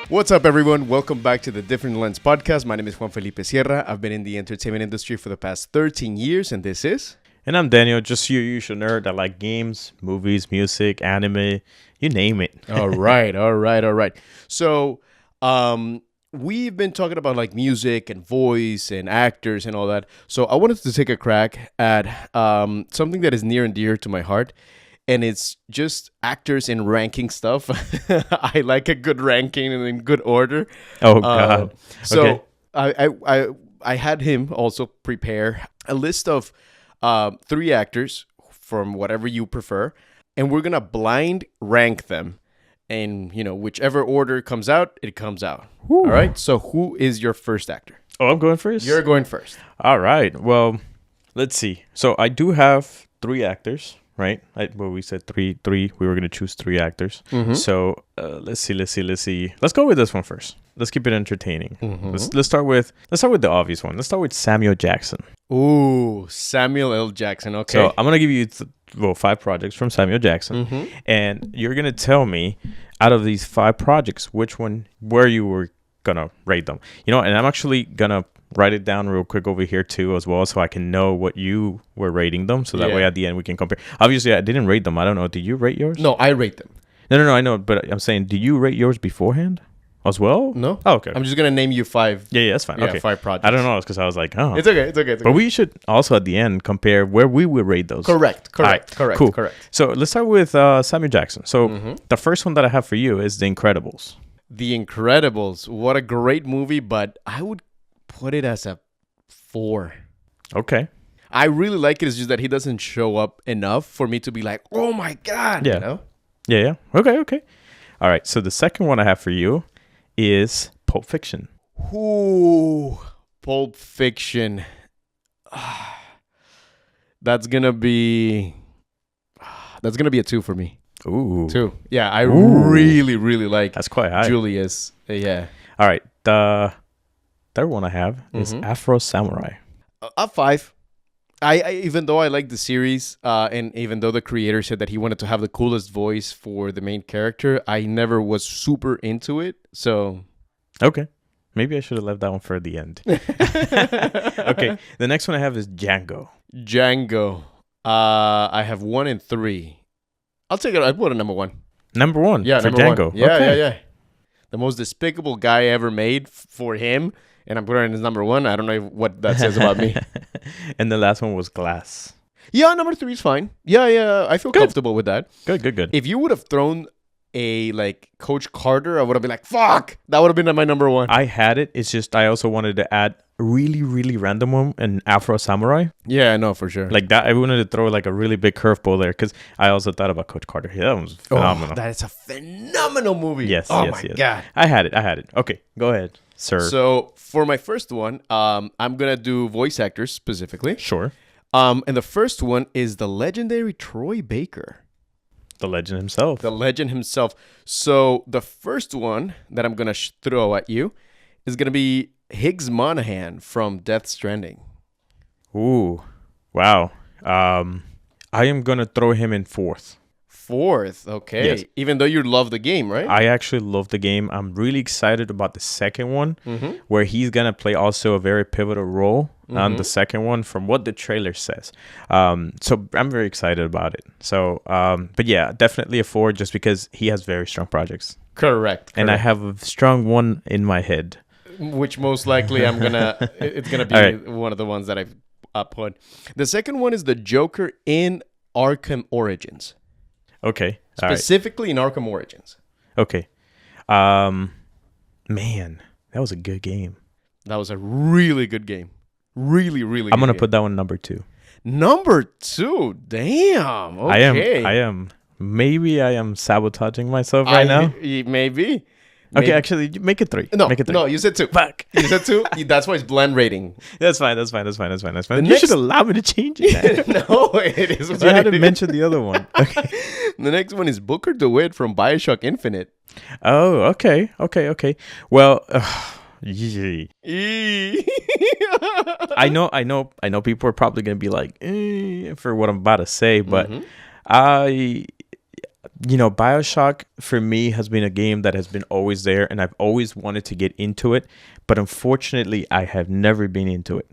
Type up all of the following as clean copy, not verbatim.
What's up, everyone? Welcome back to the Different Lens podcast. My name is Juan Felipe Sierra. I've been in the entertainment industry for the past 13 years, and this is... And I'm Daniel, just your usual nerd that like games, movies, music, anime, you name it. All right. So, we've been talking about like music and voice and actors and all that. So I wanted to take a crack at something that is near and dear to my heart. And it's just actors and ranking stuff. I like a good ranking and in good order. Oh, God. So okay. I had him also prepare a list of 3 actors from whatever you prefer. And we're going to blind rank them. And, you know, whichever order comes out, it comes out. Whew. All right? So who is your first actor? Oh, I'm going first? You're going first. All right. Well, let's see. So I do have 3 actors. Right? We said three. We were going to choose 3 actors. Mm-hmm. So let's see. Let's go with this one first. Let's keep it entertaining. Mm-hmm. Let's start with the obvious one. Let's start with Samuel Jackson. Ooh, Samuel L. Jackson. Okay. So I'm going to give you 5 projects from Samuel Jackson. Mm-hmm. And you're going to tell me out of these 5 projects, where you were going to rate them. You know, and I'm actually going to write it down real quick over here too as well, so I can know what you were rating them, so that way at the end we can compare. Obviously I didn't rate them. I don't know, did you rate yours? No, I rate them. No, I know, but I'm saying, do you rate yours beforehand as well? No. Oh, okay. I'm just gonna name you 5. Yeah, that's fine. Okay, 5 projects. I don't know, because I was like, oh, it's okay. But we should also at the end compare where we would rate those. Correct. Cool. So let's start with Samuel Jackson. So the first one that I have for you is The Incredibles. The Incredibles. What a great movie, but I would put it as a 4. Okay. I really like it. It's just that he doesn't show up enough for me to be like, oh my God. Yeah. You know? Yeah. Okay. All right. So the second one I have for you is Pulp Fiction. Ooh, Pulp Fiction. That's gonna be a 2 for me. Ooh. 2. Yeah, I really like. That's quite high. Julius. Yeah. All right. The third one I have is Afro Samurai. 5. I even though I like the series, and even though the creator said that he wanted to have the coolest voice for the main character, I never was super into it. So, okay, maybe I should have left that one for the end. Okay, the next one I have is Django. I have 1 and 3. I'll take it. I put it number 1. Number 1. Yeah, for number Django. 1. Yeah. The most despicable guy ever made for him. And I'm putting it as number 1. I don't know what that says about me. And the last one was Glass. Yeah, number 3 is fine. Yeah. I feel comfortable with that. Good. If you would have thrown a Coach Carter, I would have been like, fuck. That would have been my number 1. I had it. It's just I also wanted to add really, really random one, an Afro Samurai. Yeah, I know for sure. Like that, I wanted to throw like a really big curveball there because I also thought about Coach Carter. Yeah, that one was phenomenal. That is a phenomenal movie. Yes. My God. I had it. Okay, go ahead, sir. So for my first one, I'm gonna do voice actors specifically. Sure. And the first one is the legendary Troy Baker. The legend himself. So the first one that I'm gonna throw at you is gonna be Higgs Monaghan from Death Stranding. Ooh, wow. I am gonna throw him in 4th. 4th, okay. Yes. Even though you love the game, right? I actually love the game. I'm really excited about the second one, where he's gonna play also a very pivotal role on the second one, from what the trailer says. So I'm very excited about it. So, but yeah, definitely a 4, just because he has very strong projects. Correct. And I have a strong one in my head. Which most likely it's gonna be right. One of the ones that I've put. The second one is the Joker in Arkham Origins. Okay. Specifically in Arkham Origins. Okay. Man, that was a good game. That was a really good game. Really good I'm gonna put that one number 2. Number 2. Damn. Okay. I am. Maybe I am sabotaging myself right now. Maybe. Okay, actually, make it 3. No, make it 3. No, you said 2. Fuck. You said 2? That's why it's blend rating. That's fine. You should allow me to change it. No, it is. You had to mention the other one. Okay. The next one is Booker DeWitt from BioShock Infinite. Oh, okay. Well, I know people are probably going to be like, for what I'm about to say, but BioShock for me has been a game that has been always there, and I've always wanted to get into it, but unfortunately, I have never been into it.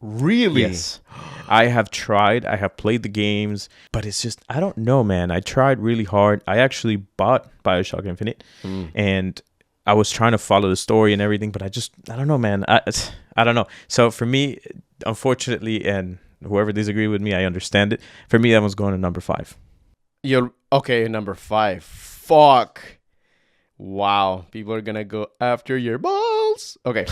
Really? Yes. I have tried. I have played the games, but it's just, I don't know, man. I tried really hard. I actually bought BioShock Infinite, and I was trying to follow the story and everything, but I don't know, man. I don't know. So for me, unfortunately, and whoever disagree with me, I understand it. For me, that was going to number 5. You're okay. Number 5. Fuck. Wow. People are gonna go after your balls. Okay.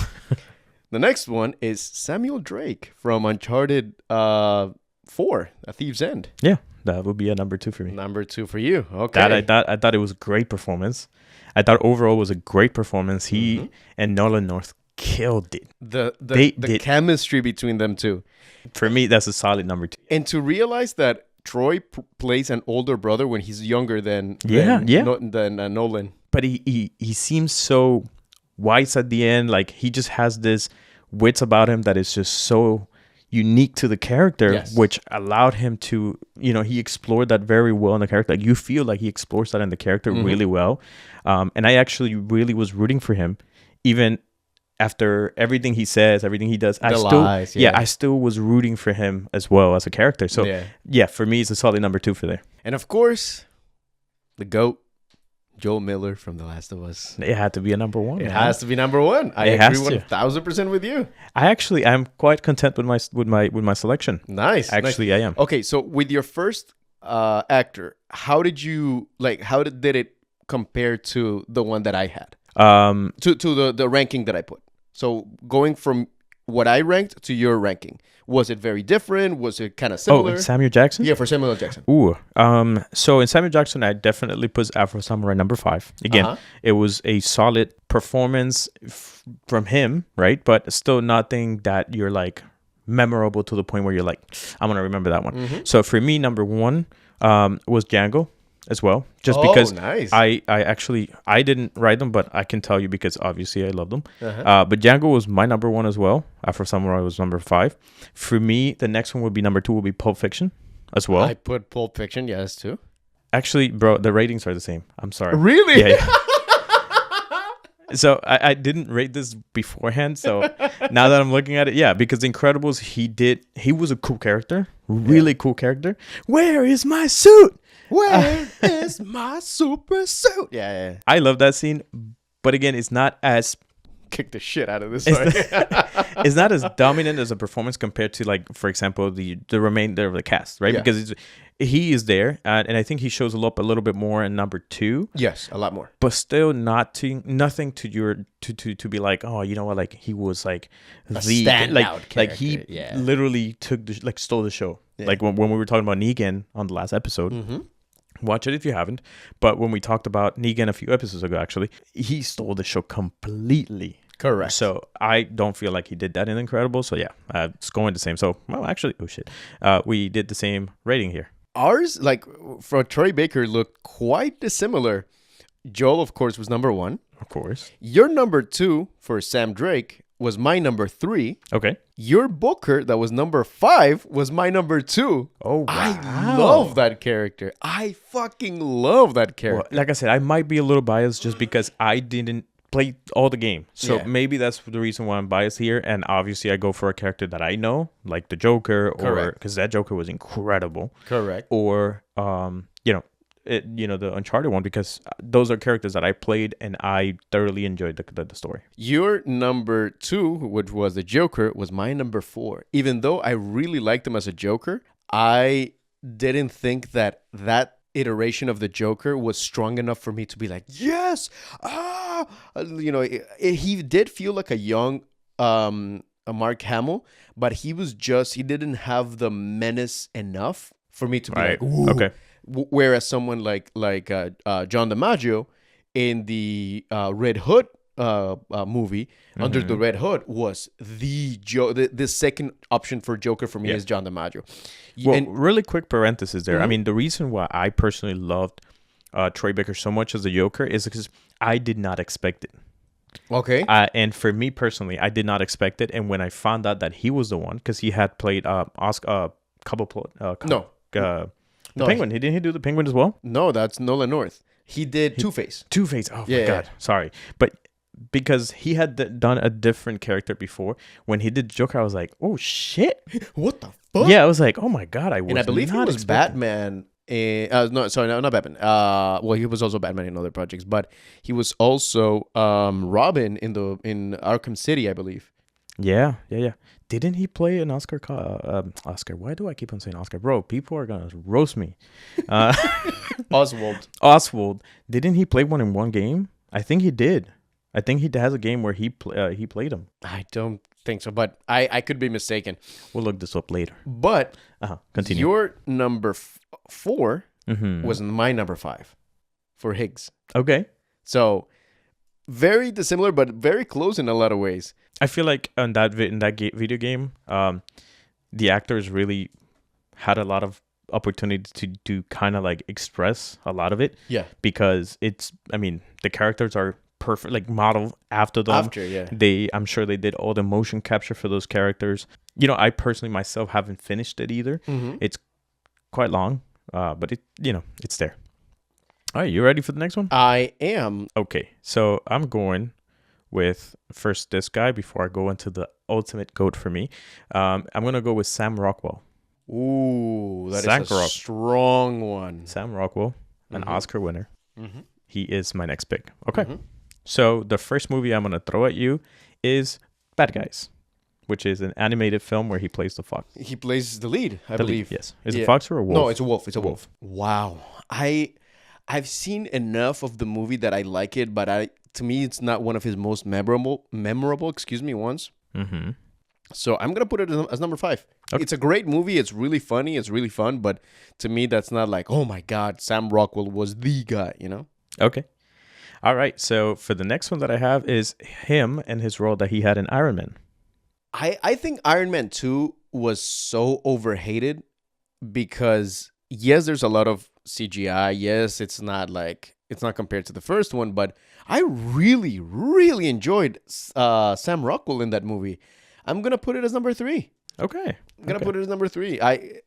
The next one is Samuel Drake from Uncharted 4, A Thief's End. Yeah, that would be a number 2 for me. Number 2 for you. Okay. That I thought it was a great performance. I thought overall it was a great performance. He and Nolan North killed it. The chemistry between them two. For me, that's a solid number 2. And to realize that Troy plays an older brother when he's younger than Nolan. But he seems so wise at the end. Like, he just has this wits about him that is just so unique to the character, which allowed him to, he explored that very well in the character. Like, you feel like he explores that in the character really well. And I actually really was rooting for him, even after everything he says, everything he does. I still was rooting for him as well as a character. So for me, it's a solid number 2 for there. And of course, the GOAT, Joel Miller from The Last of Us. It had to be a number 1. It has to be number 1. I agree 1000% with you. I'm quite content with my selection. Nice. Actually, I am. Okay, so with your first actor, how did it compare to the one that I had? To the ranking that I put. So going from what I ranked to your ranking, was it very different? Was it kind of similar? Oh, Samuel Jackson? Yeah, for Samuel L. Jackson. Ooh. So in Samuel Jackson, I definitely put Afro Samurai number 5. Again, it was a solid performance from him, right? But still nothing that you're like memorable to the point where you're like, I'm gonna remember that one. So for me, number 1 was Django as well, just because nice. I didn't write them, but I can tell you because obviously I love them. But Django was my number 1 as well. Afro Samurai was number 5. For me, the next one would be number 2 would be Pulp Fiction as well. I put Pulp Fiction, yes, too. Actually, bro, the ratings are the same. I'm sorry. Really? Yeah. So I didn't rate this beforehand. So now that I'm looking at it, because Incredibles, he was a cool character, really cool character. Where is my suit? Where is my super suit? Yeah. I love that scene, but again, it's not as kick the shit out of this. It's not as dominant as a performance compared to, like, for example, the remainder of the cast, right? Because he is there, and I think he shows up a little bit more in number 2. Yes, a lot more, but still nothing to be like, oh, you know what? Like, he was like a standout character. Like he literally stole the show. Yeah. Like when we were talking about Negan on the last episode. Watch it if you haven't. But when we talked about Negan a few episodes ago, actually, he stole the show completely. Correct. So I don't feel like he did that in Incredible. So it's going the same. So, well, actually, we did the same rating here. Ours, like, for Troy Baker, looked quite dissimilar. Joel, of course, was number 1. Of course. Your number 2 for Sam Drake was my number 3. Okay. Your Booker, that was number 5, was my number 2. Oh, wow. I love that character. I fucking love that character. Well, like I said, I might be a little biased just because I didn't play all the game. So maybe that's the reason why I'm biased here. And obviously, I go for a character that I know, like the Joker, or because that Joker was incredible. Correct. Or, the Uncharted one, because those are characters that I played and I thoroughly enjoyed the story. Your number 2, which was the Joker, was my number 4. Even though I really liked him as a Joker, I didn't think that iteration of the Joker was strong enough for me to be like, yes, he did feel like a young a Mark Hamill, but he didn't have the menace enough for me to be like, ooh. Okay. Whereas someone like John DiMaggio in the Red Hood movie, Under the Red Hood, was the second option for Joker for me is John DiMaggio. Well, really quick parenthesis there. I mean, the reason why I personally loved Troy Baker so much as the Joker is because I did not expect it. Okay. And for me personally, I did not expect it. And when I found out that he was the one, because he had played The No, Penguin. Didn't he do the Penguin as well? No, that's Nolan North. He did Two-Face. Two-Face. Oh Yeah, my God. Sorry, but because he had done a different character before, when he did Joker, I was like, oh shit. What the fuck? Yeah, I was like, oh my God. And I believe he not was expecting- Batman. No, sorry, no, not Batman. Well, he was also Batman in other projects, but he was also Robin in Arkham City, I believe. Yeah. Didn't he play an Oscar? Oscar. Why do I keep on saying Oscar, bro? People are gonna roast me. Oswald. Oswald. Didn't he play one in one game? I think he did. I think he has a game where he played him. I don't think so, but I could be mistaken. We'll look this up later. But Continue. your number 4 Mhm. was my number 5 for Higgs. Okay. So very dissimilar, but very close in a lot of ways. I feel like in that video game, the actors really had a lot of opportunity to kind of like express a lot of it. Yeah. Because the characters are perfect, like modeled after them. I'm sure they did all the motion capture for those characters. I personally myself haven't finished it either. Mm-hmm. It's quite long, but it's there. All right, you ready for the next one? I am. Okay, so I'm going with first this guy before I go into the ultimate GOAT for me. I'm gonna go with Sam Rockwell. Ooh, that is a strong one. Sam Rockwell, an Oscar winner. Mm-hmm. He is my next pick. Okay. Mm-hmm. So the first movie I'm going to throw at you is Bad Guys, which is an animated film where he plays the fox. He plays the lead, I believe. Yes. Is it a fox or a wolf? No, it's a wolf. It's a wolf. Wow. I've seen enough of the movie that I like it, but to me, it's not one of his most memorable ones. Mm-hmm. So I'm going to put it as number 5. Okay. It's a great movie. It's really funny. It's really fun. But to me, that's not like, oh my God, Sam Rockwell was the guy, Okay. All right. So for the next one that I have is him and his role that he had in Iron Man. I think Iron Man 2 was so overhated because, yes, there's a lot of CGI. Yes, it's not compared to the first one, but I really, really enjoyed Sam Rockwell in that movie. I'm going to put it as number 3. Okay. I'm gonna put it as number 3.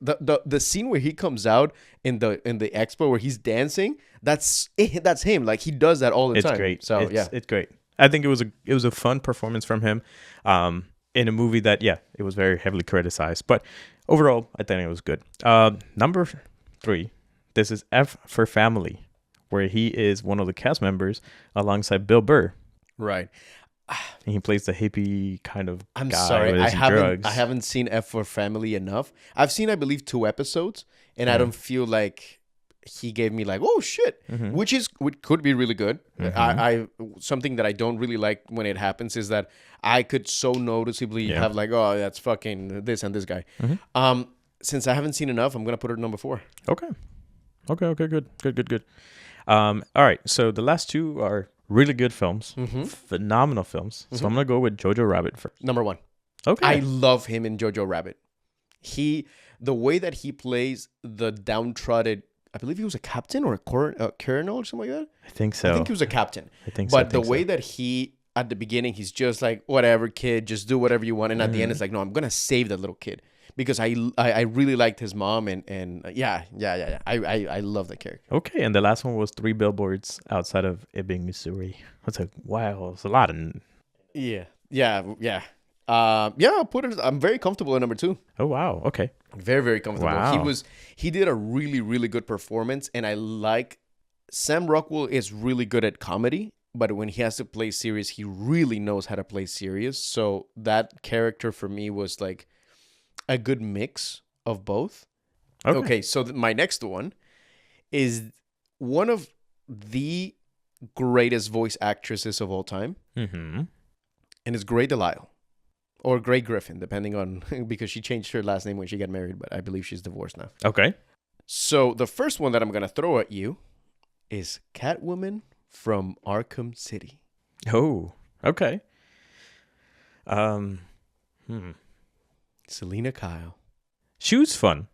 The scene where he comes out in the expo where he's dancing, that's him. Like he does that all the time. It's great. So it's great. I think it was a fun performance from him, in a movie that it was very heavily criticized, but overall I think it was good. Number 3, this is F for Family, where he is one of the cast members alongside Bill Burr. Right. And he plays the hippie kind of I'm guy sorry, with his drugs. I haven't seen F for Family enough. I've seen, I believe, 2 episodes, and I don't feel like he gave me like, oh shit, which could be really good. I something that I don't really like when it happens is that I could so noticeably have like, oh, that's fucking this and this guy. Since I haven't seen enough, I'm gonna put it at number 4. Okay, good. All right, so the last 2 are really good films, phenomenal films. So I'm gonna go with Jojo Rabbit first. Number 1. Okay, I love him in Jojo Rabbit. The way that he plays the downtrodden, I believe he was a captain or a colonel or something like that. I think so. I think he was a captain. But the way that he, at the beginning, he's just like, whatever, kid, just do whatever you want. And at the end, it's like, no, I'm going to save that little kid. Because I really liked his mom. And yeah. I love that character. Okay, and the last one was 3 Billboards Outside of Ebbing, Missouri. It's like, wow, it's a lot. Yeah. I'll put it. I'm very comfortable at number 2. Oh, wow. Okay. Very, very comfortable. Wow. He did a really, really good performance, and I like Sam Rockwell is really good at comedy, but when he has to play serious, he really knows how to play serious. So that character for me was like a good mix of both. Okay, so my next one is one of the greatest voice actresses of all time, and it's Grey DeLisle. Or Grey Griffin, depending on, because she changed her last name when she got married, but I believe she's divorced now. Okay. So the first one that I'm going to throw at you is Catwoman from Arkham City. Oh, okay. Selena Kyle. She was fun.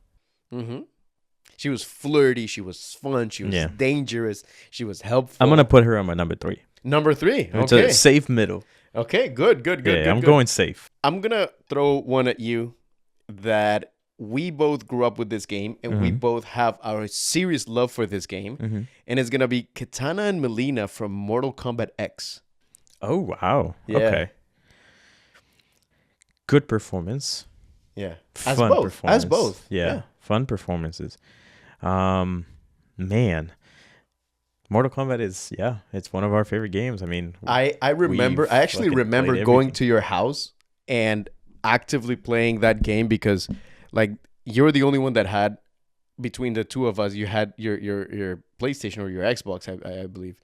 She was flirty. She was fun. She was dangerous. She was helpful. I'm going to put her on my number 3. Number 3. It's a safe middle. Okay, good. Yeah, I'm going safe. I'm going to throw one at you that we both grew up with this game, and we both have our serious love for this game. And it's gonna be Katana and Melina from Mortal Kombat X. Oh wow. Yeah. Okay. Good performance. Yeah, Fun performance. As both. Yeah. Fun performances. Man. Mortal Kombat is it's one of our favorite games. I mean, I remember. we've I actually fucking remember played going everything. to your house and actively playing that game because, like, you're the only one that had between the two of us. You had your PlayStation or your Xbox, I believe.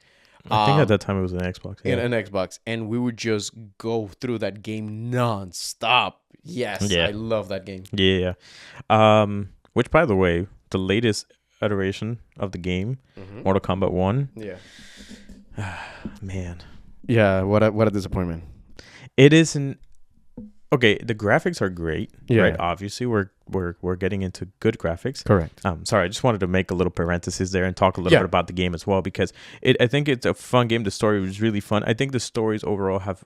I think at that time it was an Xbox. Yeah. In an Xbox, and we would just go through that game non-stop. Yes, Yeah. I love that game. Yeah. Which, by the way, the latest iteration of the game, Mortal Kombat 1, Yeah. man, Yeah, what a disappointment. it isn't okay. The graphics are great, Yeah. right? Obviously, we're getting into good graphics. Correct. Sorry, I just wanted to make a little parenthesis there and talk a little bit about the game as well because I think it's a fun game. The story was really fun. I think the stories overall have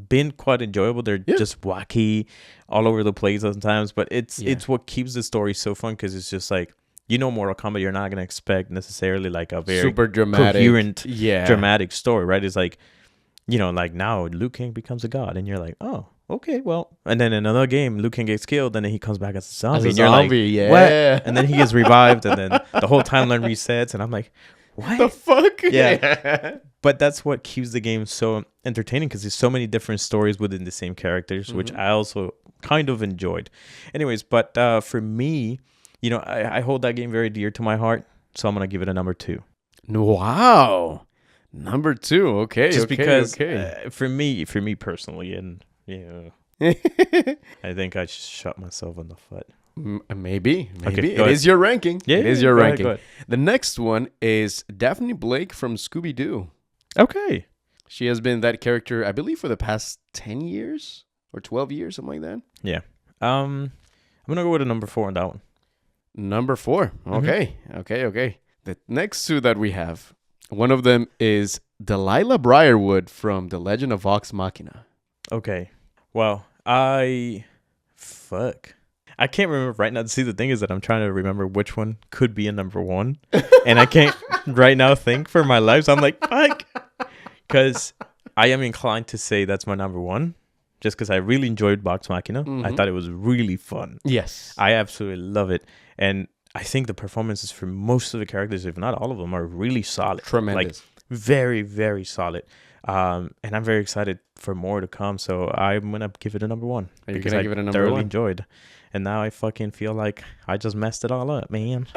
been quite enjoyable. They're just wacky, all over the place sometimes, but it's what keeps the story so fun because it's just like, Mortal Kombat, you're not gonna expect necessarily like a very Super dramatic, coherent, yeah, dramatic story, right? It's like, like now Liu Kang becomes a god, and you're like, oh, okay, well, and then in another game, Liu Kang gets killed, and then he comes back as a zombie, As a and you're zombie, like, yeah. what? And then he gets revived, and then the whole timeline resets, and I'm like, what the fuck? Yeah. But that's what keeps the game so entertaining because there's so many different stories within the same characters, which I also kind of enjoyed. Anyways, but for me, I hold that game very dear to my heart, so I'm gonna give it a number 2. Wow. Number 2. Okay. Just because Okay. for me personally, and I think I just shot myself in the foot. Maybe. Okay, It go is your ranking. Yeah, it is your go ahead, ranking. go ahead. The next one is Daphne Blake from Scooby-Doo. Okay. She has been that character, I believe, for the past 10 years or 12 years, something like that. Yeah. I'm gonna go with a number 4 on that one. Number 4. Okay. Okay. The next two that we have, one of them is Delilah Briarwood from The Legend of Vox Machina. Okay. Well, I can't remember right now. See, the thing is that I'm trying to remember which one could be a number 1, and I can't right now think for my life. So I'm like, fuck, because I am inclined to say that's my number 1, just because I really enjoyed Vox Machina. I thought it was really fun. Yes. I absolutely love it, and I think the performances for most of the characters, if not all of them, are really solid. Tremendous. Like very, very solid. And I'm very excited for more to come. So I'm gonna give it a number 1 Are you because gonna I give it a number thoroughly 1? enjoyed. And now I fucking feel like I just messed it all up, man.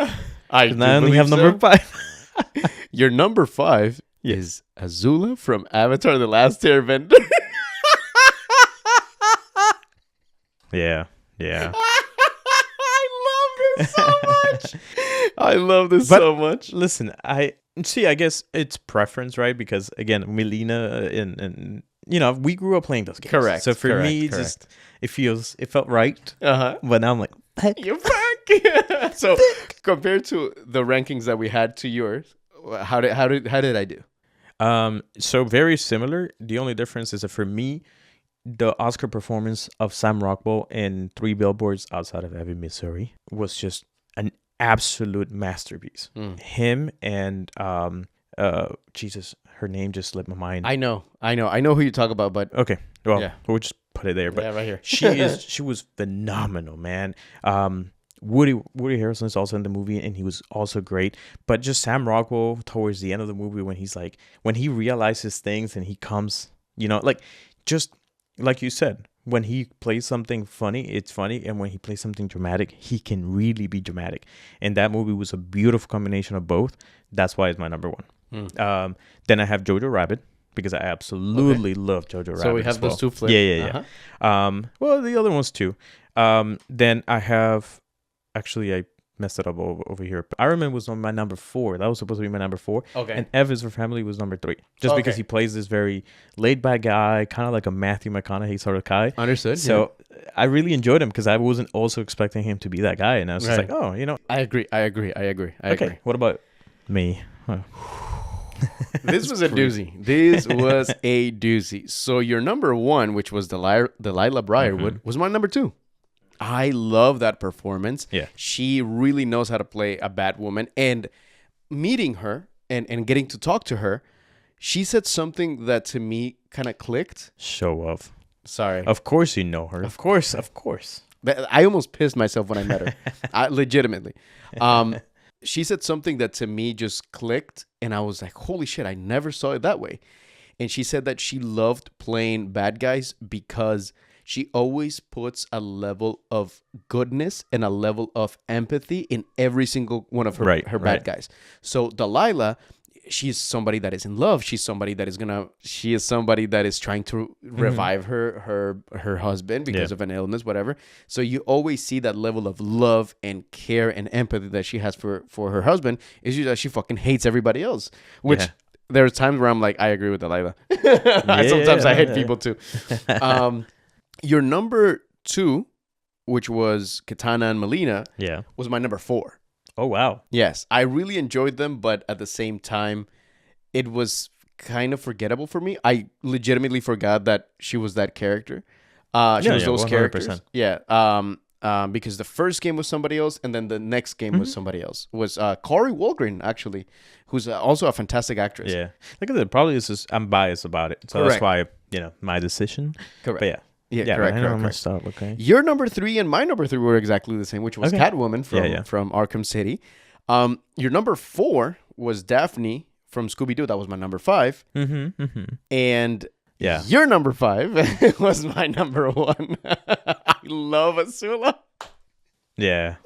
I And I only have number 5. Your number 5 Yeah. is Azula from Avatar: The Last Airbender. Yeah. I love this so much. I love this so much. Listen, I guess it's preference, right? Because again, Melina and we grew up playing those games. Correct. So for me, correct. it felt right. Uh-huh. But now I'm like, You fuck. So compared to the rankings that we had to yours, how did I do? so very similar. The only difference is that for me, the Oscar performance of Sam Rockwell in 3 Billboards Outside of Ebbing, Missouri was just an absolute masterpiece. Him and Jesus, her name just slipped my mind. I know who you talk about, but Okay, well, Yeah. we'll just put it there. But yeah, right here. she was phenomenal, man. Woody Harrelson is also in the movie, and he was also great. But just Sam Rockwell towards the end of the movie, when he realizes things and he comes, just like you said, when he plays something funny, it's funny, and when he plays something dramatic, he can really be dramatic. And that movie was a beautiful combination of both. That's why it's my number 1. Then I have Jojo Rabbit, because I absolutely love Jojo Rabbit. So we have as well. those two flips. Yeah. Well, the other ones too. Then I have, actually, I messed it up over here. Iron Man was on my number 4. That was supposed to be my number 4. Okay. And F is for Family was number 3. Just because he plays this very laid back guy, kind of like a Matthew McConaughey sort of guy. Understood. So I really enjoyed him because I wasn't also expecting him to be that guy. And I was just Right. like, oh, I agree. I agree. What about me? Huh. This was a doozy. So your number 1, which was Delilah Briarwood, was my number 2. I love that performance. Yeah. She really knows how to play a bad woman. And meeting her and getting to talk to her, she said something that to me kind of clicked. Show off. Sorry. Of course you know her. Of course. I almost pissed myself when I met her. Legitimately. She said something that to me just clicked. And I was like, holy shit, I never saw it that way. And she said that she loved playing bad guys because she always puts a level of goodness and a level of empathy in every single one of her bad guys. So Delilah, she's somebody that is in love. She is somebody that is trying to revive her husband because of an illness, whatever. So you always see that level of love and care and empathy that she has for her husband. It's just that she fucking hates everybody else, which there's times where I'm like, I agree with Delilah. Sometimes I hate people too. Your number 2, which was Katana and Melina, was my number 4. Oh, wow. Yes, I really enjoyed them, but at the same time, it was kind of forgettable for me. I legitimately forgot that she was that character. She was those 100%. Characters. Yeah. Because the first game was somebody else, and then the next game was somebody else. It was Corey Walgren, actually, who's also a fantastic actress. Yeah. Look at that. Probably it's just, I'm biased about it. So that's why, my decision. Correct. But yeah. Yeah, correct. I know I'm messed up, okay. Your number 3 and my number 3 were exactly the same, which was Catwoman from Arkham City. Your number 4 was Daphne from Scooby-Doo. That was my number 5. And your number 5 was my number 1. I love Azula. Yeah.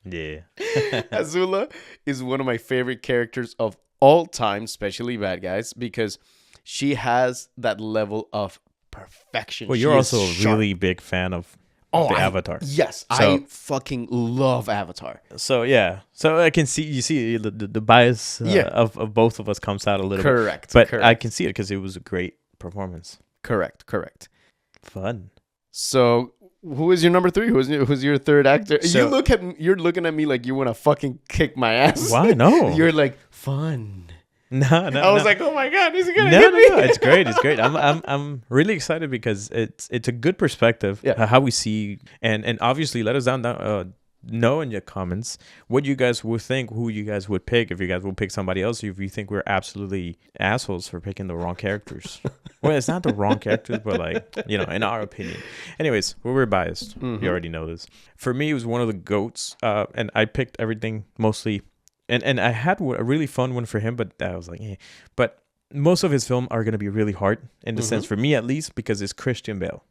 Azula is one of my favorite characters of all time, especially bad guys, because she has that level of perfection. Well, you're also a really big fan of the Avatar. Yes, so, I fucking love Avatar. So I can see the bias of both of us comes out a little bit. But I can see it because it was a great performance. Correct. Fun. So who is your number 3? Who's your third actor? So, you're looking at me like you want to fucking kick my ass. Why? No. You're like, fun. No. I was like, oh my god, is he gonna hit me? No, it's great. I'm really excited because it's a good perspective how we see and obviously let us know in your comments what you guys would think, who you guys would pick, if you guys will pick somebody else, if you think we're absolutely assholes for picking the wrong characters. Well, it's not the wrong characters, but like in our opinion. Anyways, we're biased. You already know this. For me, it was one of the GOATs, and I picked everything mostly. And I had a really fun one for him, but I was like, But most of his film are going to be really hard in the sense, for me at least, because it's Christian Bale.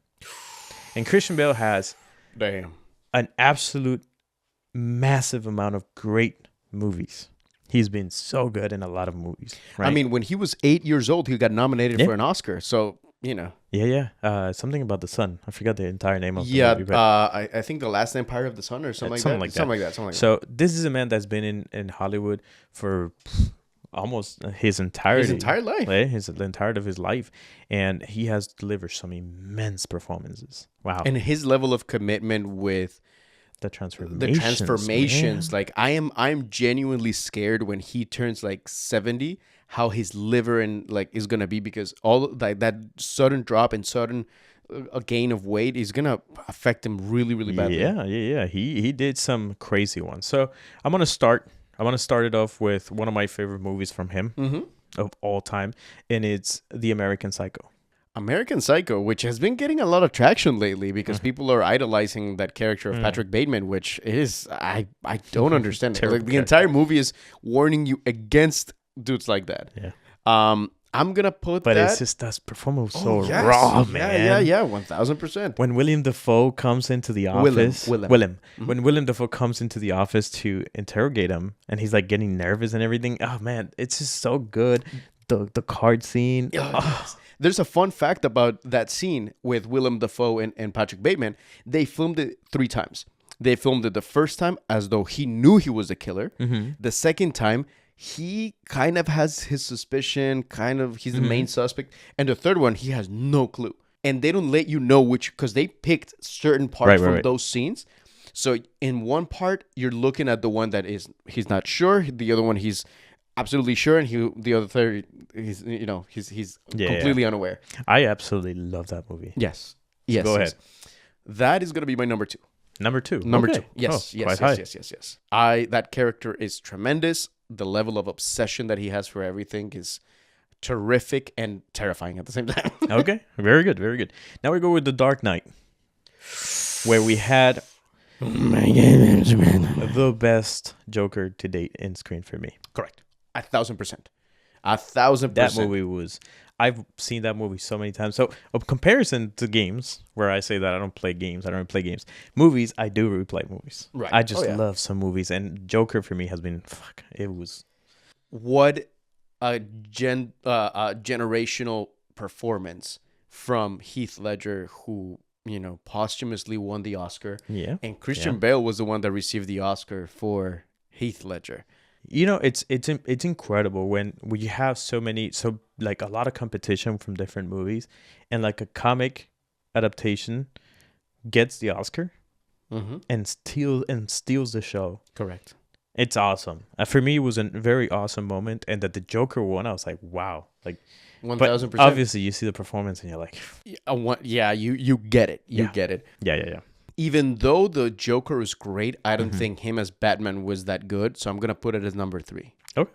And Christian Bale has an absolute massive amount of great movies. He's been so good in a lot of movies. Right? I mean, when he was 8 years old, he got nominated for an Oscar. So, something about the sun. I forgot the entire name of the movie. I think The Last Empire of the Sun or something like that. So this is a man that's been in Hollywood for almost his entire life. The entirety of his life. And he has delivered some immense performances. Wow. And his level of commitment with the transformations. Like I'm genuinely scared when he turns like 70, how his liver and like is gonna be, because all that sudden drop and sudden gain of weight is gonna affect him really, really badly. Yeah. He did some crazy ones. So I'm gonna start it off with one of my favorite movies from him of all time, and it's The American Psycho. American Psycho, which has been getting a lot of traction lately because people are idolizing that character of Patrick Bateman, which is I don't understand it. Like the entire movie is warning you against dudes like that. Yeah. I'm gonna put but that. But it's just that performance was so raw, man. Yeah, 1000%. When Willem Dafoe comes into the office, when Willem Dafoe comes into the office to interrogate him, and he's like getting nervous and everything. Oh man, it's just so good. The card scene. Yes. There's a fun fact about that scene with Willem Dafoe and Patrick Bateman. They filmed it 3 times. They filmed it the first time as though he knew he was a killer. The second time, he kind of has his suspicion, he's the main suspect. And the third one, he has no clue. And they don't let you know which, because they picked certain parts from those scenes. So in one part, you're looking at the one that he's not sure. The other one, he's absolutely sure, and the other third, he's completely unaware. I absolutely love that movie. Yes. Go ahead. That is gonna be my number 2. Number two. Number Okay. two. Yes, Oh, yes, quite yes, high. yes. That character is tremendous. The level of obsession that he has for everything is terrific and terrifying at the same time. Okay, very good, very good. Now we go with The Dark Knight, where we had the best Joker to date in screen for me. Correct. 1,000%. 1,000%. That movie was. I've seen that movie so many times. So, a comparison to games, where I say that I don't play games, I don't play games. Movies, I do replay movies. Right. I just Oh, yeah. love some movies, and Joker for me has been. It was. What a generational performance from Heath Ledger, who, posthumously won the Oscar. Yeah. And Christian Bale was the one that received the Oscar for Heath Ledger. It's incredible when you have like a lot of competition from different movies, and like a comic adaptation gets the Oscar and steals the show. Correct. It's awesome. For me, it was a very awesome moment, and that the Joker won, I was like, wow. Like, 1,000%. but obviously, you see the performance, and you're like, Yeah, you get it. You get it. yeah. Even though the Joker is great, I don't think him as Batman was that good. So I'm going to put it as number 3. Okay,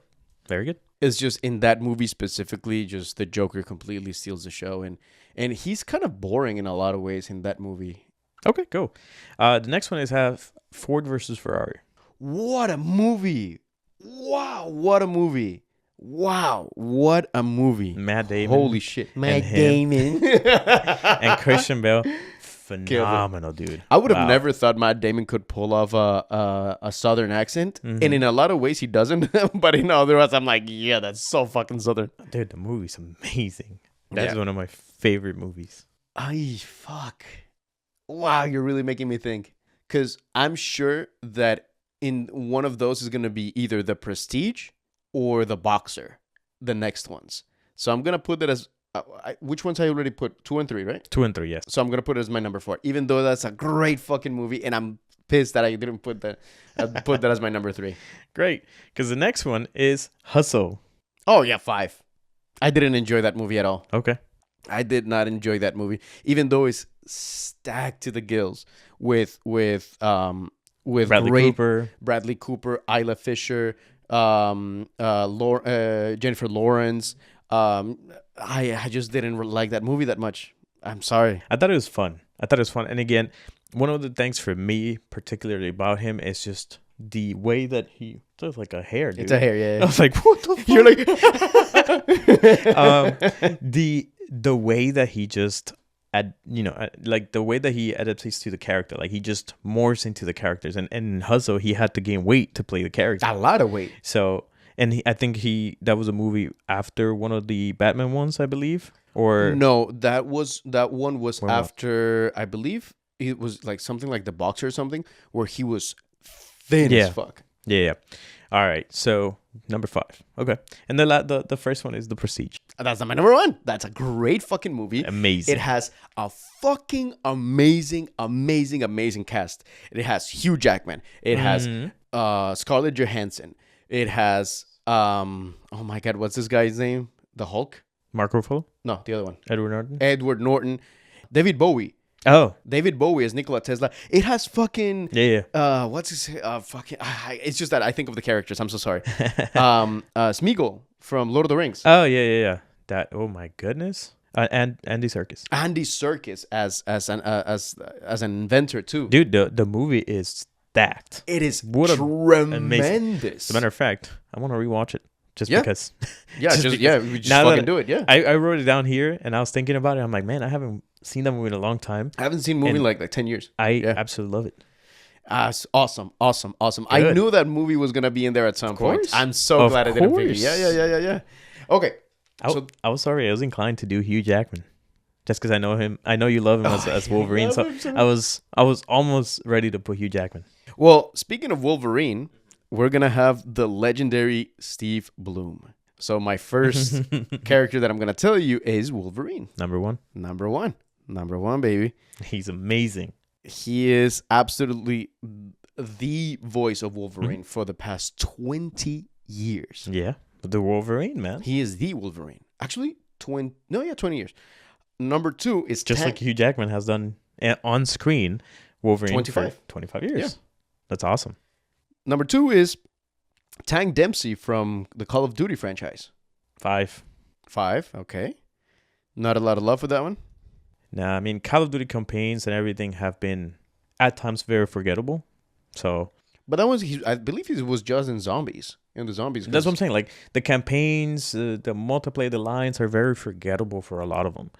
very good. It's just in that movie specifically, just the Joker completely steals the show. And he's kind of boring in a lot of ways in that movie. Okay, cool. The next one is have Ford versus Ferrari. What a movie. Wow, what a movie. Wow, what a movie. Matt Damon. Holy shit. Matt him. Damon. And Christian Bale. Phenomenal, dude. I would have never thought Matt Damon could pull off a Southern accent. And in a lot of ways he doesn't. But in other words, I'm like, yeah, that's so fucking Southern. Dude, the movie's amazing. That's Yeah. one of my favorite movies. Ay, fuck. Wow, you're really making me think. Because I'm sure that in one of those is going to be either The Prestige or The Boxer, the next ones. So I'm going to put that as... which ones I already put? 2 and 3, right? 2 and 3, yes. So I'm going to put it as my number 4, even though that's a great fucking movie. And I'm pissed that I didn't put that as my number 3. Great. Because the next one is Hustle. Oh, yeah, 5. I didn't enjoy that movie at all. Okay. I did not enjoy that movie, even though it's stacked to the gills with Bradley great Cooper. Bradley Cooper, Isla Fisher, Jennifer Lawrence. I just didn't like that movie that much. I'm sorry. I thought it was fun. And again, one of the things for me, particularly about him, is just the way that he... It's like a hair, dude. It's a hair, yeah. I was like, what the fuck? You're like... The way that he just... like the way that he adapts to the character, like he just morphs into the characters, and in Hustle he had to gain weight to play the character, a lot of weight. So, and I think that was a movie after one of the Batman ones, I believe, or no, that one was after, I believe it was like something like The Boxer or something, where he was thin as fuck. Yeah. All right, so number 5. Okay, and the first one is The Prestige. That's not my number 1. That's a great fucking movie. Amazing. It has a fucking amazing cast. It has Hugh Jackman. It has Scarlett Johansson. It has oh my god, what's this guy's name? The Hulk? Mark Ruffalo? No, the other one. Edward Norton. David Bowie. Oh, David Bowie as Nikola Tesla. It has fucking what's his fucking it's just that I think of the characters. I'm so sorry. Smeagol from Lord of the Rings. Oh yeah. That, oh my goodness. And Andy Serkis. Andy Serkis as an inventor too. Dude, the movie is stacked. It is tremendous. As a matter of fact, I want to rewatch it just because. Yeah, we just fucking do it. Yeah. I wrote it down here and I was thinking about it. I'm like, man, I haven't seen that movie in a long time. I haven't seen a movie in like 10 years. I absolutely love it. It's awesome. I knew that movie was gonna be in there at some point. I'm so glad I didn't figure. Yeah. Okay. I was sorry. I was inclined to do Hugh Jackman, just because I know him. I know you love him as Wolverine. So I was almost ready to put Hugh Jackman. Well, speaking of Wolverine, we're gonna have the legendary Steve Blum. So my first character that I'm gonna tell you is Wolverine. Number one, baby. He's amazing. He is absolutely the voice of Wolverine for the past 20 years. Yeah, the Wolverine, man. He is the Wolverine. Actually, 20 years. Number 2 is just like Hugh Jackman has done on screen Wolverine 25. for 25 years. Yeah. That's awesome. Number 2 is Tank Dempsey from the Call of Duty franchise. 5. 5, okay. Not a lot of love for that one. Nah, I mean, Call of Duty campaigns and everything have been at times very forgettable. So But that was, I believe he was just in Zombies. In the Zombies. that's what I'm saying. Like the campaigns, the multiplayer, the lines are very forgettable for a lot of them.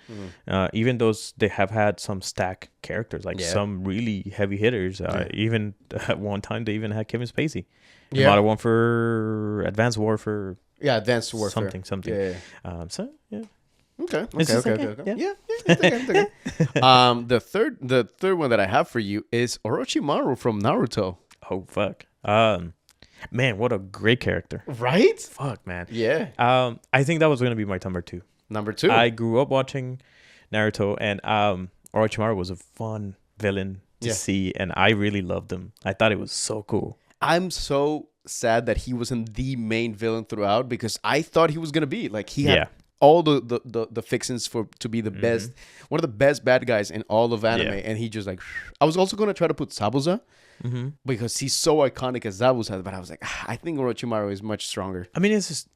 Even those they have had some stack characters, like some really heavy hitters. Even at one time, they even had Kevin Spacey. Yeah. Modern Warfare for Advanced Warfare. Yeah, Advanced Warfare. Something. Yeah. So yeah. Okay. It's Okay. yeah. It's okay. The third one that I have for you is Orochimaru from Naruto. Oh fuck. Man, what a great character. Right? Fuck, man. Yeah. I think that was gonna be my number 2. Number 2. I grew up watching Naruto, and Orochimaru was a fun villain to see, and I really loved him. I thought it was so cool. I'm so sad that he wasn't the main villain throughout, because I thought he was gonna be like, he had all the fixings to be the best, one of the best bad guys in all of anime, and he just like. I was also gonna try to put Zabuza. Because he's so iconic as Zabuza, but I was like, I think Orochimaru is much stronger. I mean, it's just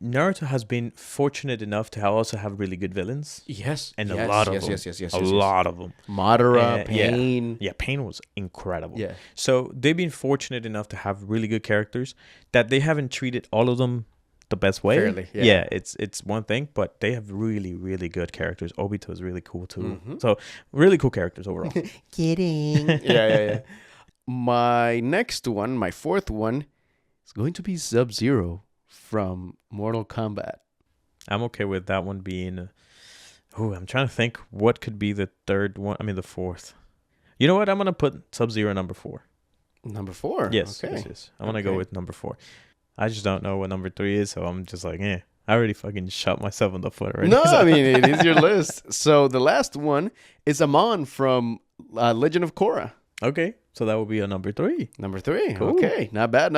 Naruto has been fortunate enough to also have really good villains. Yes, and a lot of them. Yes. A lot of them. Madara, Pain. Yeah, Pain was incredible. Yeah. So they've been fortunate enough to have really good characters that they haven't treated all of them the best way. Fairly, yeah. It's one thing, but they have really, really good characters. Obito is really cool too. So really cool characters overall. Kidding. Yeah. My next one, my fourth one, is going to be Sub-Zero from Mortal Kombat. I'm okay with that one being. I'm trying to think what could be the third one. I mean, the fourth. You know what? I'm gonna put Sub-Zero number 4. Number 4. Yes. Okay. Yes. I'm gonna go with number 4. I just don't know what number 3 is, so I'm just like, I already fucking shot myself in the foot already. No, I mean, it is your list. So the last one is Amon from Legend of Korra. Okay. So that will be a number 3. Number 3. Cool. Okay. Not bad.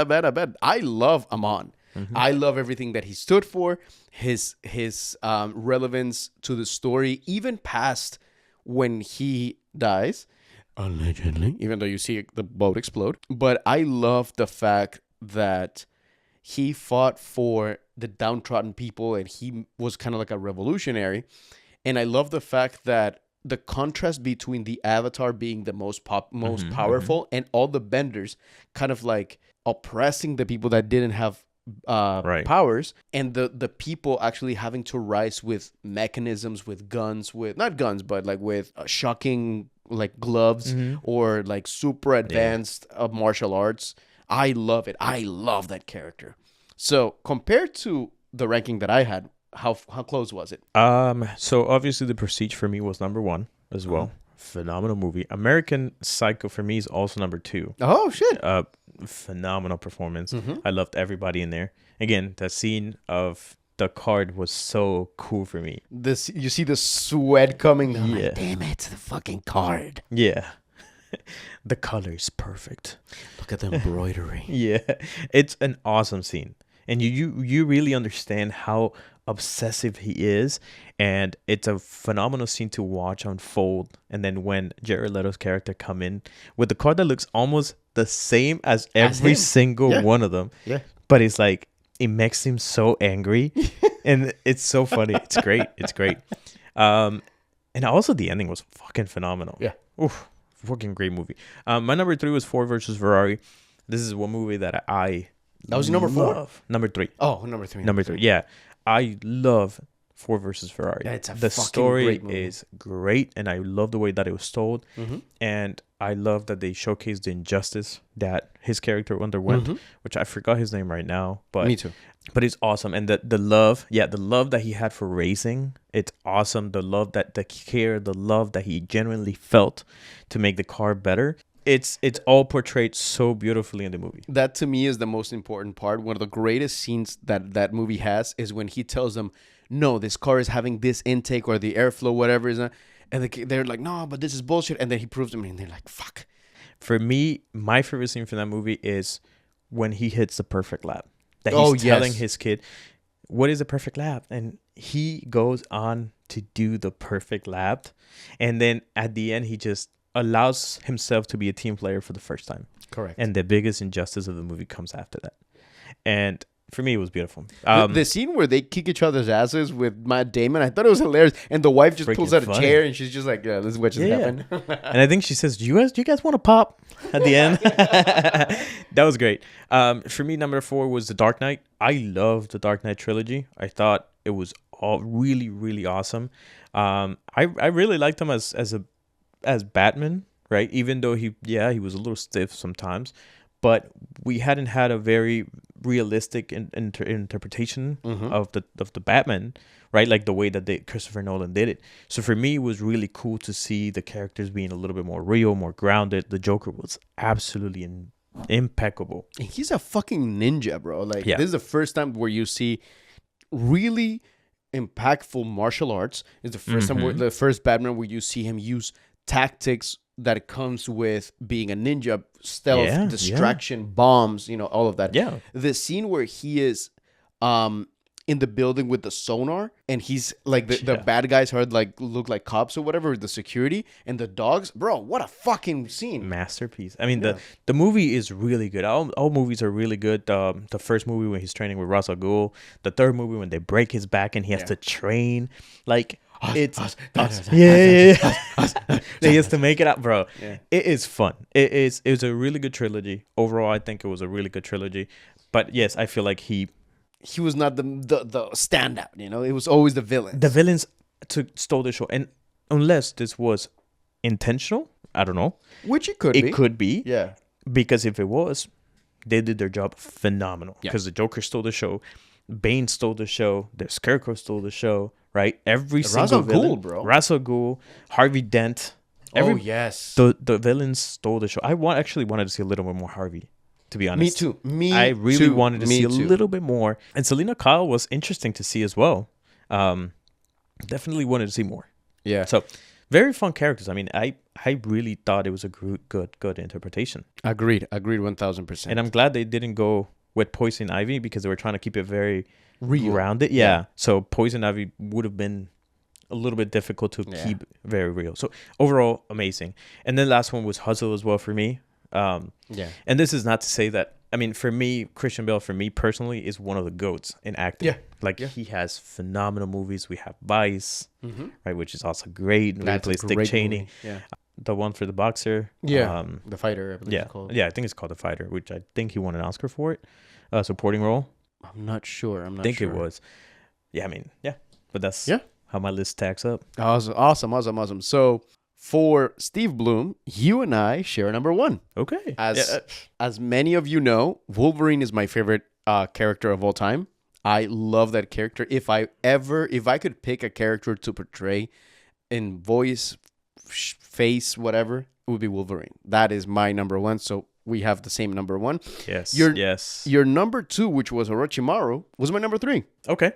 I love Amon. I love everything that he stood for, his relevance to the story, even past when he dies, allegedly, even though you see the boat explode. But I love the fact that he fought for the downtrodden people, and he was kind of like a revolutionary. And I love the fact that the contrast between the Avatar being the most powerful and all the benders kind of like oppressing the people that didn't have powers, and the people actually having to rise with mechanisms, with guns, with not guns, but like with shocking like gloves or like super advanced martial arts. I love it. I love that character. So compared to the ranking that I had, how close was it? So obviously the Prestige for me was number 1 as well. Phenomenal movie. American Psycho for me is also number 2. Oh shit. Phenomenal performance. I loved everybody in there. Again, the scene of the card was so cool for me. You see the sweat coming down. Yeah. Like, damn it, the fucking card. Yeah. The color is perfect. Look at the embroidery. Yeah. It's an awesome scene. And you really understand how obsessive he is, and it's a phenomenal scene to watch unfold. And then when Jared Leto's character come in with the card that looks almost the same as every single one of them, but it's like it makes him so angry, and it's so funny. It's great. And also the ending was fucking phenomenal. Oof, fucking great movie. My number 3 was Ford versus Ferrari. This is one movie that that was number 4? Number 3. Oh, number 3. Number 3. Yeah. I love Ford versus Ferrari. Yeah, it's the story is great, and I love the way that it was told. And I love that they showcased the injustice that his character underwent, which I forgot his name right now. But me too. But it's awesome. And the love that he had for racing, it's awesome. The love that he genuinely felt to make the car better. It's all portrayed so beautifully in the movie. That to me is the most important part. One of the greatest scenes that movie has is when he tells them, no, this car is having this intake or the airflow, whatever is, and they're like, no, but this is bullshit. And then he proves them, and they're like, fuck. For me, my favorite scene from that movie is when he hits the perfect lap. That he's telling his kid, what is a perfect lap? And he goes on to do the perfect lap. And then at the end, he just allows himself to be a team player for the first time. Correct. And the biggest injustice of the movie comes after that. And for me, it was beautiful. The scene where they kick each other's asses with Matt Damon, I thought it was hilarious. And the wife just pulls out a chair and she's just like, "Yeah, this is what just happened." And I think she says, "Do you guys want to pop?" At the end. That was great. For me, number 4 was The Dark Knight. I loved the Dark Knight trilogy. I thought it was all really, really awesome. I really liked him as Batman, right? Even though he was a little stiff sometimes, but we hadn't had a very realistic interpretation of the Batman, right? Like the way that Christopher Nolan did it. So for me, it was really cool to see the characters being a little bit more real, more grounded. The Joker was absolutely impeccable. And he's a fucking ninja, bro. Like this is the first time where you see really impactful martial arts. It's the first time the first Batman where you see him use tactics that comes with being a ninja, stealth, distraction, bombs, all of that. Yeah. The scene where he is in the building with the sonar and he's like the bad guys are like look like cops or whatever, the security and the dogs. Bro, what a fucking scene. Masterpiece. I mean, the movie is really good. All movies are really good. The first movie when he's training with Ra's al Ghul, the third movie when they break his back and he has to train. Like, it's he has to make it up, bro. It is fun. It was a really good trilogy overall. I think it was a really good trilogy, but yes, I feel like he was not the standout. It was always the villain. The villains stole the show, and unless this was intentional, I don't know. Which it could be. Yeah, because if it was, they did their job phenomenal. Because the Joker stole the show, Bane stole the show, the Scarecrow stole the show. Right, every single villain, Ra's al Ghul, Harvey Dent. Yes, the villains stole the show. I actually wanted to see a little bit more Harvey, to be honest. Me too. I really wanted to see a little bit more. And Selena Kyle was interesting to see as well. Definitely wanted to see more. Yeah. So very fun characters. I mean, I really thought it was a good interpretation. Agreed 1000%. And I'm glad they didn't go with Poison Ivy because they were trying to keep it very grounded. Yeah. So Poison Ivy would have been a little bit difficult to keep very real. So overall, amazing. And then last one was Hustle as well for me. And this is not to say that, I mean, for me, Christian Bale, for me personally, is one of the GOATs in acting. He has phenomenal movies. We have Vice, right, which is also great. He plays Dick Cheney. The one for the boxer. The Fighter, I believe it's called. Yeah, I think it's called The Fighter, which I think he won an Oscar for it. Supporting role. I'm not sure. I think it was. Yeah, I mean, but that's how my list stacks up. Awesome. So for Steve Bloom, you and I share number 1. Okay. As many of you know, Wolverine is my favorite character of all time. I love that character. If I could pick a character to portray in voice, face, whatever, it would be Wolverine. That is my number 1. So we have the same number 1. Yes. Your number 2, which was Orochimaru, was my number 3. Okay.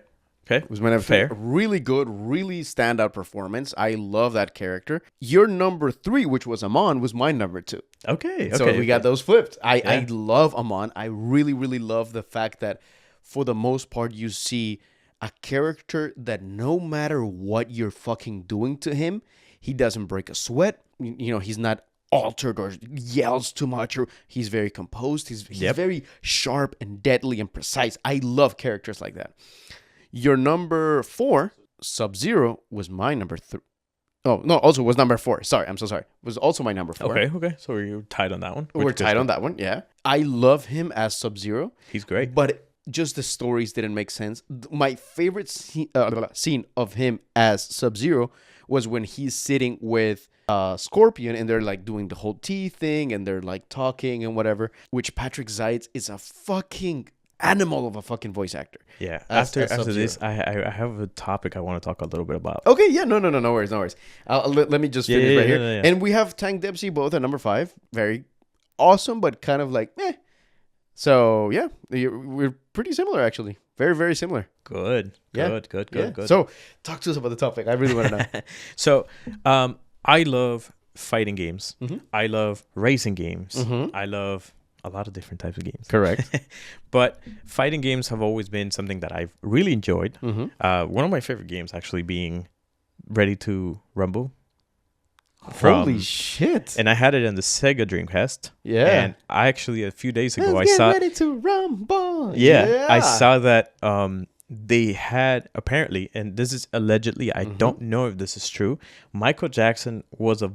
It was my number 3. Really good, really standout performance. I love that character. Your number 3, which was Amon, was my number 2. Okay. So we got those flipped. I love Amon. I really, really love the fact that for the most part, you see a character that no matter what you're fucking doing to him, he doesn't break a sweat. He's not altered or yells too much, or he's very composed. He's very sharp and deadly and precise. I love characters like that. Your number 4, Sub-Zero, was my number 3. Oh, no, also was number 4. Sorry, I'm so sorry. Was also my number 4. Okay. So you're tied on that one. We're tied on that one, yeah. I love him as Sub-Zero. He's great. But just the stories didn't make sense. My favorite scene of him as Sub-Zero was when he's sitting with Scorpion and they're like doing the whole tea thing and they're like talking and whatever, which Patrick Zeitz is a fucking animal of a fucking voice actor. Yeah. After this, I have a topic I want to talk a little bit about. Okay. Yeah. No worries. Let me just finish right here. Yeah. And we have Tank Dempsey both at number 5. Very awesome, but kind of like meh. So yeah, we're pretty similar actually. Very, very similar. Good. So talk to us about the topic. I really want to know. So I love fighting games. I love racing games. I love a lot of different types of games. Correct. But fighting games have always been something that I've really enjoyed. One of my favorite games actually being Ready to Rumble. Holy shit! and I had it in the Sega Dreamcast. Yeah. And I actually a few days ago Let's I get saw ready to rumble. Yeah, I saw that they had apparently, and this is allegedly, I don't know if this is true. Michael Jackson was a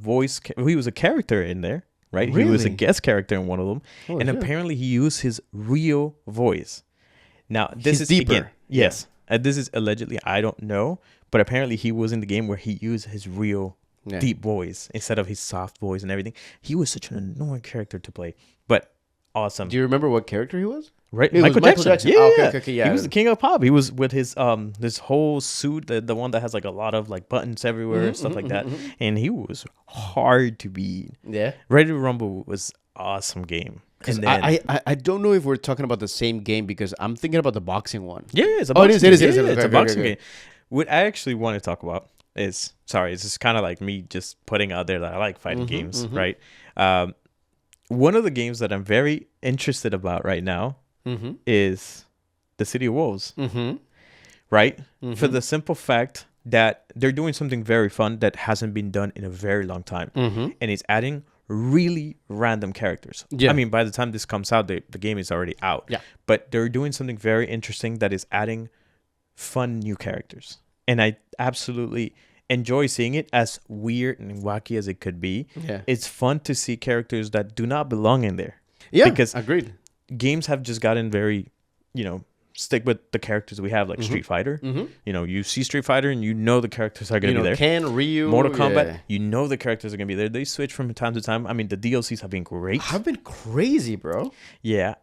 he was a character in there, right? He was a Really? guest character in one of them, Holy and shit. apparently he used his real voice. Now this He's is deeper. again, yes, this is allegedly. I don't know, but apparently he was in the game where he used his real Yeah. deep voice instead of his soft voice and everything. He was such an annoying character to play, but awesome. Do you remember what character he was? Right, It was Michael Jackson. Yeah, Oh, okay, yeah. okay, okay, yeah. He was the king of pop. He was with his this whole suit, the one that has like a lot of like buttons everywhere and stuff like that. And he was hard to beat. Yeah. Ready to Rumble was awesome game. Because And then, I don't know if we're talking about the same game because I'm thinking about the boxing one. yeah, it's a Oh, it boxing is, it is, game. it is. Yeah, Okay, it's a okay, boxing okay. game. What I actually want to talk about is it's just kind of like me just putting out there that I like fighting games, right? One of the games that I'm very interested about right now is the City of Wolves, right? For the simple fact that they're doing something very fun that hasn't been done in a very long time, and it's adding really random characters. Yeah. I mean, by the time this comes out, the game is already out. Yeah. But they're doing something very interesting that is adding fun new characters, and I absolutely enjoy seeing it, as weird and wacky as it could be. Yeah. It's fun to see characters that do not belong in there. Yeah. Because agreed. games have just gotten very, stick with the characters we have, like Street Fighter. You see Street Fighter and you know the characters are going to be there. Ken, Ryu, Mortal Kombat, yeah. you know the characters are going to be there. They switch from time to time. I mean, the DLCs have been great. Have been crazy, bro. Yeah,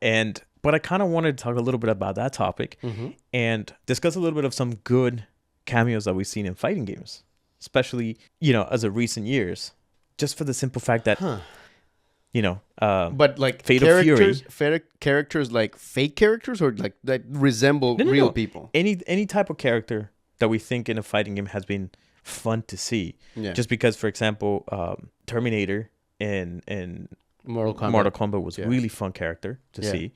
but I kind of wanted to talk a little bit about that topic and discuss a little bit of some good cameos that we've seen in fighting games, especially, as of recent years, just for the simple fact that, But like Fatal Fury. characters like fake characters or like that resemble No, real no. people. Any type of character that we think in a fighting game has been fun to see. Yeah. Just because, for example, Terminator in Mortal Kombat. Mortal Kombat was a really fun character to Yeah. see.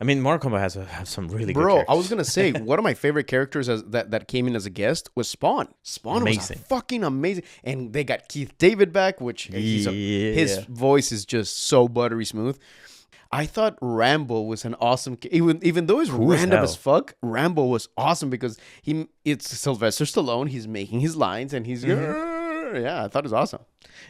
I mean, Mortal Kombat has some really good Bro, characters. I was gonna say one of my favorite characters that came in as a guest was Spawn. Spawn Amazing. was fucking amazing, and they got Keith David back, which his Yeah. voice is just so buttery smooth. I thought Rambo was an awesome, even though it's Cool as random hell. as fuck. Rambo was awesome because it's Sylvester Stallone. He's making his lines and he's yeah. I thought it was awesome.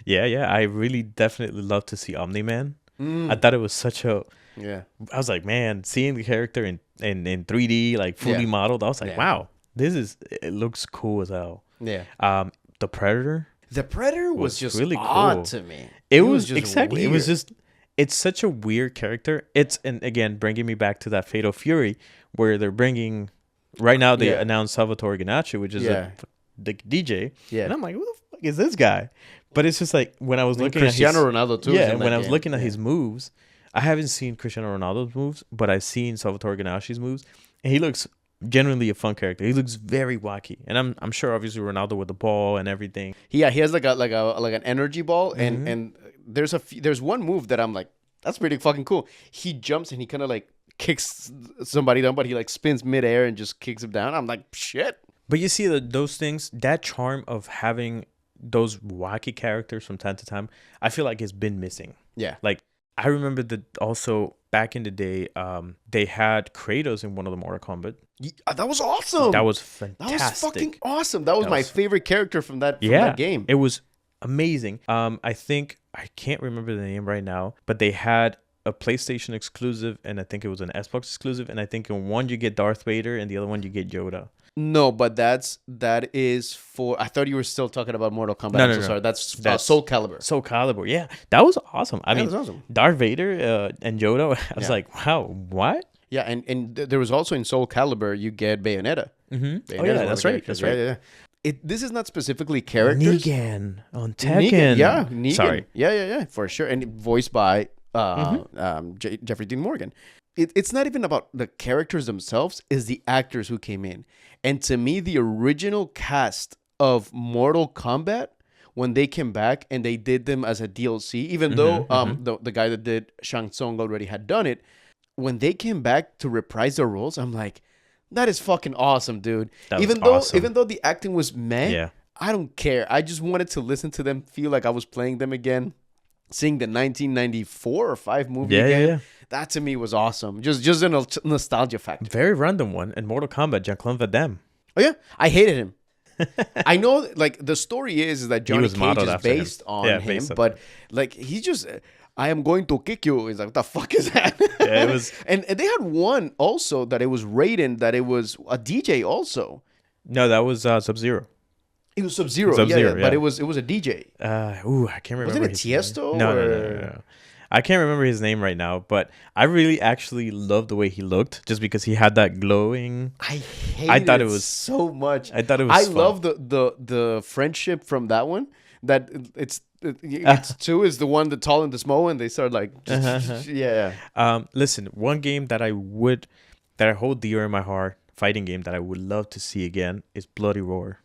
Yeah. I really definitely love to see Omni-Man. I thought it was such a... Yeah, I was like, man, seeing the character in 3D, like fully Yeah. modeled, I was like, Yeah. wow, it looks cool as hell. yeah. The Predator, The Predator was was just really odd cool. to me. it was just exactly, it was weird. just, it's such a weird character. And again, bringing me back to that Fatal Fury, where they're bringing, right now they Yeah. announced Salvatore Ganacci, which is Yeah. the DJ. Yeah. And I'm like, who the fuck is this guy? But it's just like, when I was looking Cristiano at his, Ronaldo too. is yeah, in when that I was game. looking at Yeah. his moves, I haven't seen Cristiano Ronaldo's moves, but I've seen Salvatore Ganacci's moves, and he looks genuinely a fun character. He looks very wacky, and I'm sure obviously Ronaldo with the ball and everything. he has like an energy ball, and there's one move that I'm like, that's pretty fucking cool. He jumps and he kind of like kicks somebody down, but he like spins midair and just kicks him down. I'm like, shit. But you see those things, that charm of having those wacky characters from time to time, I feel like it's been missing. Yeah. Like, I remember that also back in the day, they had Kratos in one of the Mortal Kombat. That was awesome. That was That fantastic. was fucking awesome. That was That my was- favorite character from that game. It was amazing. I think I can't remember the name right now, but they had a PlayStation exclusive, and I think it was an Xbox exclusive, and I think in one you get Darth Vader, and the other one you get Yoda. No, but that is for. I thought you were still talking about Mortal Kombat. No, I'm no, so no. sorry. That's That's- Soul Calibur. Soul Calibur, yeah, that was awesome. I That mean, was awesome. Darth Vader and Yoda. I was Yeah. like, wow, what? Yeah, and there was also in Soul Calibur you get Bayonetta. Oh yeah, that's right. That's right. Yeah. This is not specifically characters. Negan on Negan, Tekken. yeah, Negan. Sorry. Yeah, for sure. And voiced by Jeffrey Dean Morgan. It's not even about the characters themselves, it's the actors who came in. And to me, the original cast of Mortal Kombat, when they came back and they did them as a DLC, even though the guy that did Shang Tsung already had done it, when they came back to reprise their roles, I'm like, that is fucking awesome, dude. That was even awesome. though the acting was meh, Yeah. I don't care. I just wanted to listen to them, feel like I was playing them again. Seeing the 1994 or 5 movie Yeah, again, yeah. that to me was awesome. Just a nostalgia factor. Very random one. In Mortal Kombat, Jean-Claude Van Damme. Oh yeah, I hated him. I know, like the story is that Johnny was Cage modeled is after him. based on Yeah, him, based on but like he just, I am going to kick you. He's like, what the fuck is that? Yeah, it was. and they had one also that it was Raiden, that it was a DJ also. No, that was Sub-Zero. It was Sub-Zero, Sub-Zero, but yeah. it was a DJ. I can't remember. Wasn't it his name. Tiesto? No, no, no, or- no, no. I can't remember his name right now, but I really actually loved the way he looked, just because he had that glowing. I thought it was so much. I thought it was. I fun. love the friendship from that one. That it's two is the one, the tall and the small, and they start like yeah. Listen, one game that I hold dear in my heart, fighting game that I would love to see again is Bloody Roar.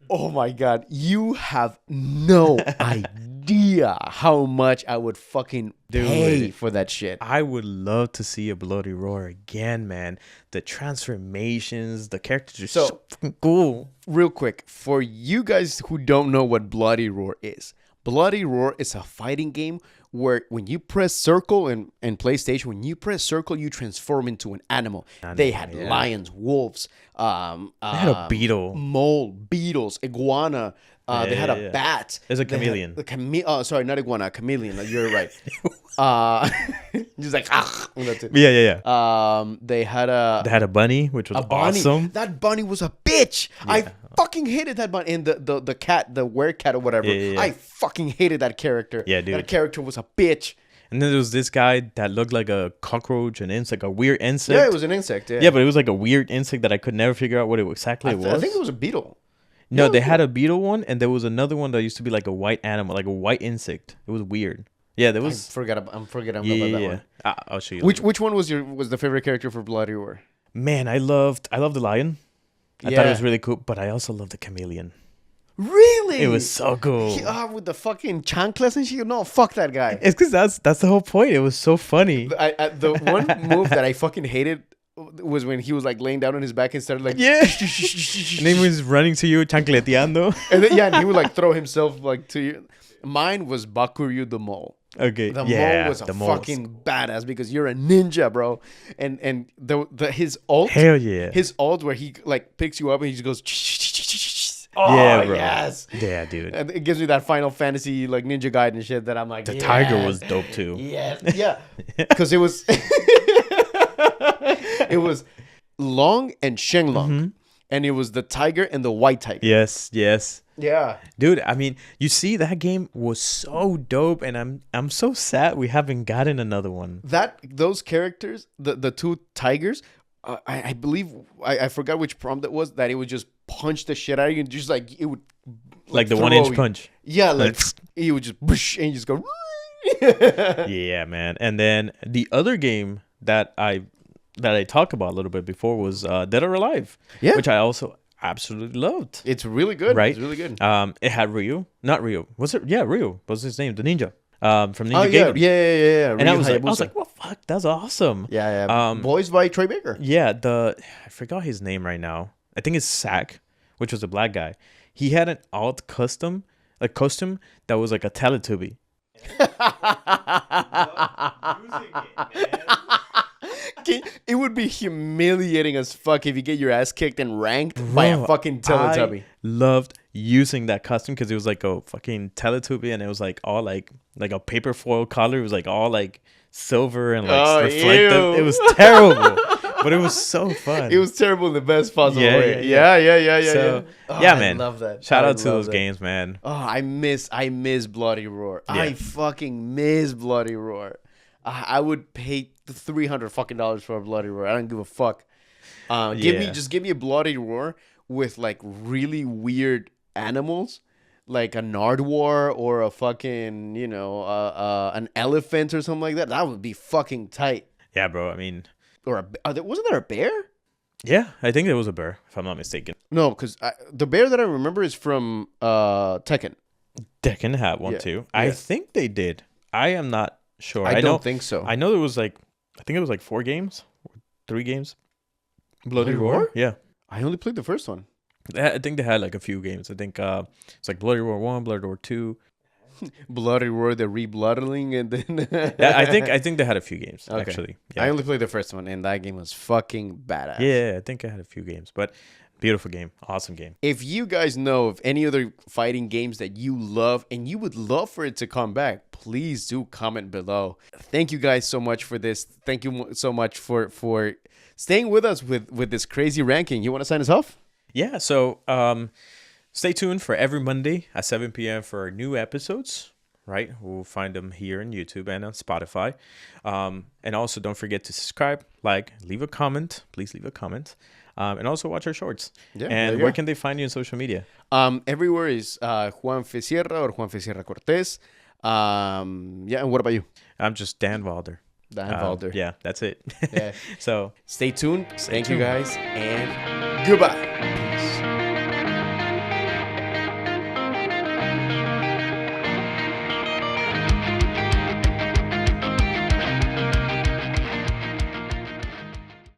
Oh my god, you have no idea how much I would fucking pay for that shit. I would love to see a Bloody Roar again, man. The transformations, the characters are so fucking cool. Real quick, for you guys who don't know what Bloody Roar is a fighting game where when you press circle in PlayStation, when you press circle, you transform into an animal. They had lions, wolves, They had a beetle. mole, beetles, iguana. They had a bat. There's a They had chameleon. Oh, sorry, not iguana, a chameleon. You're right. Just like that's it. Yeah. They had a They had a bunny, which was bunny. awesome. That bunny was a bitch. I fucking hated that bunny. And the cat, the werecat or whatever. Yeah. I fucking hated that character. Yeah, dude. That character was a bitch. And then there was this guy that looked like a cockroach, an insect, a weird insect. Yeah, it was an insect. Yeah, Yeah, but it was like a weird insect that I could never figure out what it exactly was. I think it was a beetle. No, Yeah, they it was had a beetle one, and there was another one that used to be like a white animal, like a white insect. It was weird. Yeah, there was. I'm forgetting Yeah, about yeah, that yeah. one. I'll show you. Which one was the favorite character for Bloody Roar? Man, I loved the lion. I thought Yeah. it was really cool, but I also loved the chameleon. Really? It was so cool. With the fucking chanclas and shit. No, fuck that guy. It's because that's the whole point. It was so funny. The one move that I fucking hated was when he was like laying down on his back and started like Yeah. And then he was running to you, chancleteando. and then, and he would like throw himself like to you. Mine was Bakuryu the mole. Okay. The yeah, mole was a the moles. fucking badass because you're a ninja, bro. And his ult, Hell yeah. his ult where he like picks you up and he just goes. Oh, Yeah, bro. yes. Yeah, dude. And it gives me that Final Fantasy like Ninja Gaiden shit that I'm like. The tiger yes. was dope too. Yeah, yeah, because it was it was Long and Shenlong, and it was the tiger and the white tiger. Yes, yes. Yeah, Dude, I mean, you see that game was so dope, and I'm so sad we haven't gotten another one. those characters, the two tigers. I believe I forgot which prompt it was that it would just punch the shit out of you, and just like it would Like the throw 1-inch you. punch. Yeah, like it would just whoosh, and you just go. Yeah, man. And then the other game that I talked about a little bit before was Dead or Alive. Yeah. Which I also absolutely loved. It's really good. Right? It's really good. It had Ryu. Not Ryu. Was it? Yeah, Ryu. What was his name? The ninja. From Ninja Oh yeah, Gaiden. yeah. And I Ryu was Hayabusa. like, well, fuck, that's awesome. yeah. Voiced by Troy Baker. Yeah, I forgot his name right now. I think it's Sack, which was a black guy. He had an alt costume that was like a Teletubby. It would be humiliating as fuck if you get your ass kicked and ranked by a Bro, fucking Teletubby. I loved using that costume because it was like a fucking Teletubby, and it was like all like a paper foil color. It was like all like silver and like Oh, reflective. ew. It was terrible, but it was so fun. It was terrible in the best possible Yeah, way. yeah. Yeah. So, Oh, yeah, I man. love that. Shout I out to love those that. games, man. Oh, I miss Bloody Roar. I fucking miss Bloody Roar. I would pay $300 fucking dollars for a Bloody Roar. I don't give a fuck. Give me a Bloody Roar with like really weird animals, like a Nardwar or a fucking an elephant or something like that. That would be fucking tight. Yeah, bro. I mean, Or wasn't there a bear? yeah, I think there was a bear, if I'm not mistaken. No, because the bear that I remember is from Tekken. Tekken had one Yeah, too. yeah. I think they did. I am not sure. I know, don't think so. I know there was like, I think it was like 4 games, 3 games. Bloody Bloody Roar? Roar? Yeah. I only played the first one. I think they had like a few games. I think it's like Bloody Roar 1, Bloody Roar 2. Bloody Roar, the rebloodling, and then Yeah, I think they had a few games Okay. actually. I Yeah. only played the first one, and that game was fucking badass. Yeah, I think I had a few games, but beautiful game, awesome game. If you guys know of any other fighting games that you love and you would love for it to come back, please do comment below. Thank you guys so much for this. Thank you so much for staying with us with this crazy ranking. You want to sign us off? Yeah, so stay tuned for every Monday at 7 p.m. for our new episodes, right? We'll find them here on YouTube and on Spotify. And also don't forget to subscribe, like, leave a comment. Please leave a comment. And also watch our shorts. Yeah, there And you where go. can they find you on social media? Everywhere is Juan Fe Sierra or Juan Fe Sierra Cortez. Yeah, and what about you? I'm just Dan Valder. Dan Valder. Yeah, that's it. Yeah. So Stay tuned. Thank you tuned. guys, and goodbye.